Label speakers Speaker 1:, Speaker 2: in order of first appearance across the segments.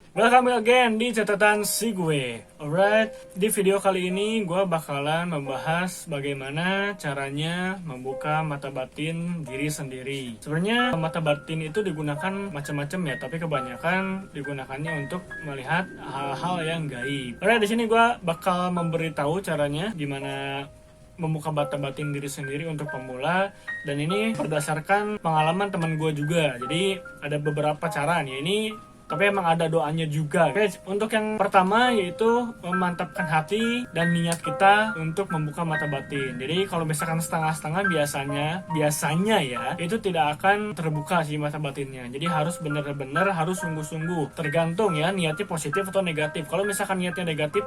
Speaker 1: Welcome again di catatan si gue. Alright, di video kali ini gue bakalan membahas bagaimana caranya membuka mata batin diri sendiri. Sebenarnya mata batin itu digunakan macam-macam ya, tapi kebanyakan digunakannya untuk melihat hal-hal yang gaib. Alright, di sini gue bakal memberitahu caranya gimana membuka mata batin diri sendiri untuk pemula, dan ini berdasarkan pengalaman teman gue juga. Jadi ada beberapa cara nih ini, tapi emang ada doanya juga. Oke, untuk yang pertama yaitu memantapkan hati dan niat kita untuk membuka mata batin. Jadi kalau misalkan setengah-setengah biasanya ya itu tidak akan terbuka sih mata batinnya. Jadi harus benar-benar harus sungguh-sungguh. Tergantung ya niatnya positif atau negatif. Kalau misalkan niatnya negatif,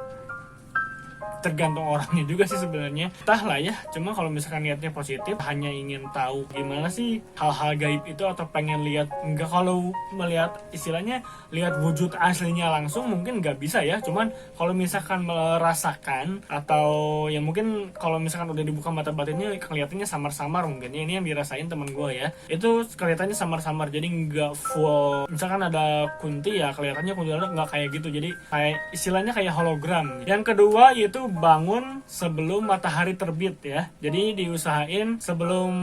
Speaker 1: tergantung orangnya juga sih sebenarnya, entahlah ya. Cuma kalau misalkan niatnya positif, hanya ingin tahu gimana sih hal-hal gaib itu, atau pengen lihat, enggak, kalau melihat istilahnya lihat wujud aslinya langsung mungkin nggak bisa ya. Cuman kalau misalkan merasakan, atau ya mungkin kalau misalkan udah dibuka mata batinnya kelihatannya samar-samar, mungkin ya ini yang dirasain temen gue ya, itu kelihatannya samar-samar, jadi nggak full. Misalkan ada kunti ya kelihatannya kuntilanak nggak kayak gitu, jadi kayak istilahnya kayak hologram. Yang kedua yaitu bangun sebelum matahari terbit ya. Jadi diusahain sebelum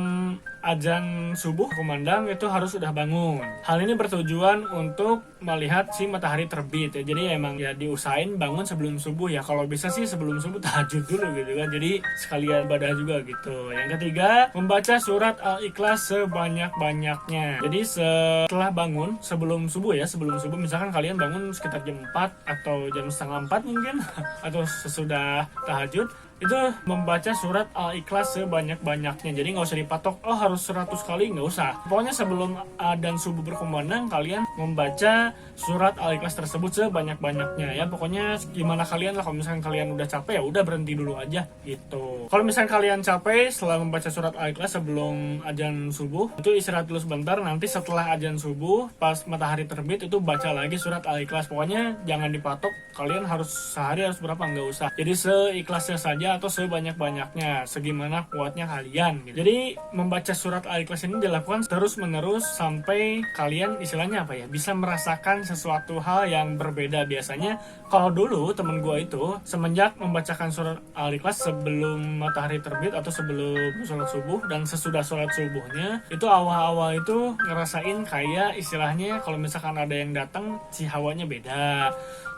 Speaker 1: azan subuh kumandang itu harus sudah bangun. Hal ini bertujuan untuk melihat si matahari terbit ya. Jadi emang ya diusahain bangun sebelum subuh ya. Kalau bisa sih sebelum subuh tahajud dulu gitu kan. Jadi sekalian ibadah juga gitu. Yang ketiga, membaca surat Al-Ikhlas sebanyak-banyaknya. Jadi setelah bangun sebelum subuh ya, sebelum subuh misalkan kalian bangun sekitar jam 4 atau jam setengah 4 mungkin atau sesudah tahajud, itu membaca surat Al-Ikhlas sebanyak-banyaknya. Jadi nggak usah dipatok, oh harus 100 kali, nggak usah. Pokoknya sebelum adzan subuh berkumandang kalian membaca surat Al-Ikhlas tersebut sebanyak-banyaknya ya. Pokoknya gimana kalian lah, kalau misalkan kalian udah capek ya udah berhenti dulu aja gitu. Kalau misalkan kalian capek setelah membaca surat Al-Ikhlas sebelum adzan subuh, itu istirahat dulu sebentar. Nanti setelah adzan subuh pas matahari terbit itu baca lagi surat Al-Ikhlas. Pokoknya jangan dipatok kalian harus sehari harus berapa, nggak usah. Jadi seikhlasnya saja atau sebanyak-banyaknya, segimana kuatnya kalian gitu. Jadi membaca surat Al-Ikhlas ini dilakukan terus-menerus sampai kalian istilahnya apa ya, bisa merasakan sesuatu hal yang berbeda. Biasanya kalau dulu temen gue itu semenjak membacakan surat Al-Ikhlas sebelum matahari terbit atau sebelum sholat subuh dan sesudah sholat subuhnya, itu awal-awal itu ngerasain kayak istilahnya kalau misalkan ada yang datang si hawanya beda.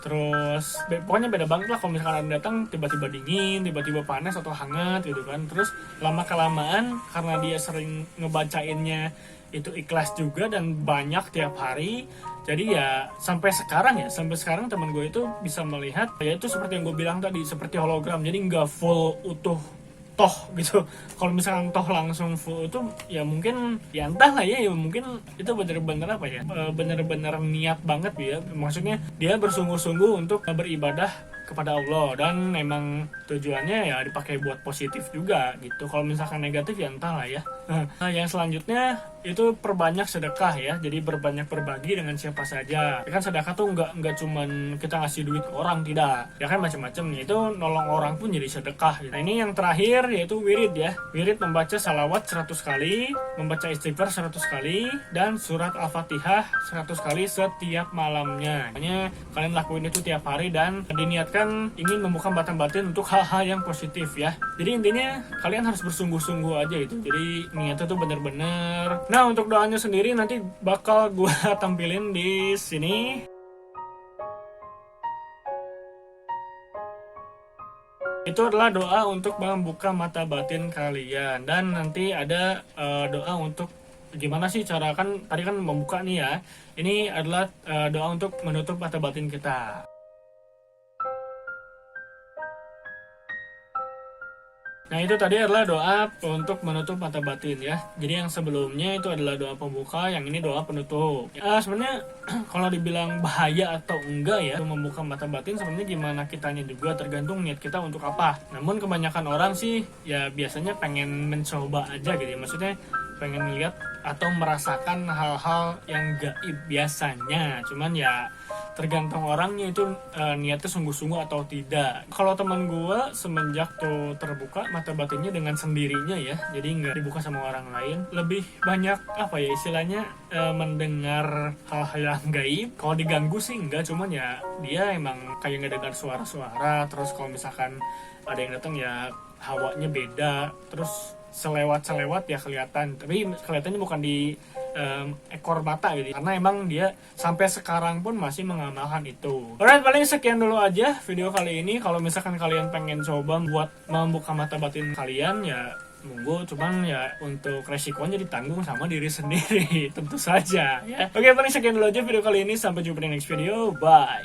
Speaker 1: Terus pokoknya beda banget lah kalau misalkan ada datang tiba-tiba dingin, tiba-tiba panas atau hangat gitu kan. Terus lama kelamaan karena dia sering ngebacainnya itu ikhlas juga dan banyak tiap hari, jadi ya sampai sekarang teman gue itu bisa melihat ya itu seperti yang gue bilang tadi, seperti hologram. Jadi nggak full utuh toh gitu. Kalau misalkan toh langsung full itu ya mungkin ya entah lah ya, mungkin itu bener-bener apa ya, bener-bener niat banget ya, maksudnya dia bersungguh-sungguh untuk beribadah kepada Allah, dan memang tujuannya ya dipakai buat positif juga gitu. Kalau misalkan negatif ya entah lah ya. Nah, yang selanjutnya itu perbanyak sedekah ya. Jadi berbanyak berbagi dengan siapa saja ya kan. Sedekah tuh nggak cuman kita ngasih duit ke orang, tidak ya kan, macam-macam. Itu nolong orang pun jadi sedekah gitu. Nah, ini yang terakhir yaitu wirid ya. Wirid membaca salawat 100 kali, membaca istighfar 100 kali, dan surat Al-Fatihah 100 kali setiap malamnya. Makanya kalian lakuin itu tiap hari dan diniatkan ingin membuka mata batin untuk hal-hal yang positif ya. Jadi intinya kalian harus bersungguh-sungguh aja itu. Jadi niatnya tuh bener-bener. Nah, untuk doanya sendiri nanti bakal gue tampilin di sini. Itu adalah doa untuk membuka mata batin kalian, dan nanti ada doa untuk gimana sih cara, kan tadi kan membuka nih ya. Ini adalah doa untuk menutup mata batin kita. Nah, itu tadi adalah doa untuk menutup mata batin ya. Jadi yang sebelumnya itu adalah doa pembuka, yang ini doa penutup. Sebenarnya kalau dibilang bahaya atau enggak ya membuka mata batin, sebenarnya gimana kitanya juga, tergantung niat kita untuk apa. Namun kebanyakan orang sih ya biasanya pengen mencoba aja gitu ya. Maksudnya pengen lihat atau merasakan hal-hal yang gaib biasanya. Cuman ya tergantung orangnya itu niatnya sungguh-sungguh atau tidak. Kalau teman gue semenjak tuh terbuka mata batinnya dengan sendirinya ya, jadi nggak dibuka sama orang lain, lebih banyak apa ya istilahnya, mendengar hal-hal yang gaib. Kalau diganggu sih enggak, cuman ya dia emang kayak ngedengar suara-suara. Terus kalau misalkan ada yang datang ya hawanya beda, terus selewat ya kelihatan, tapi kelihatannya bukan di ekor mata gitu, karena emang dia sampai sekarang pun masih mengamalkan itu. Alright, paling sekian dulu aja video kali ini. Kalau misalkan kalian pengen coba buat membuka mata batin kalian ya monggo, cuman ya untuk resikonya ditanggung sama diri sendiri tentu saja ya. Oke, paling sekian dulu aja video kali ini, sampai jumpa di next video, bye.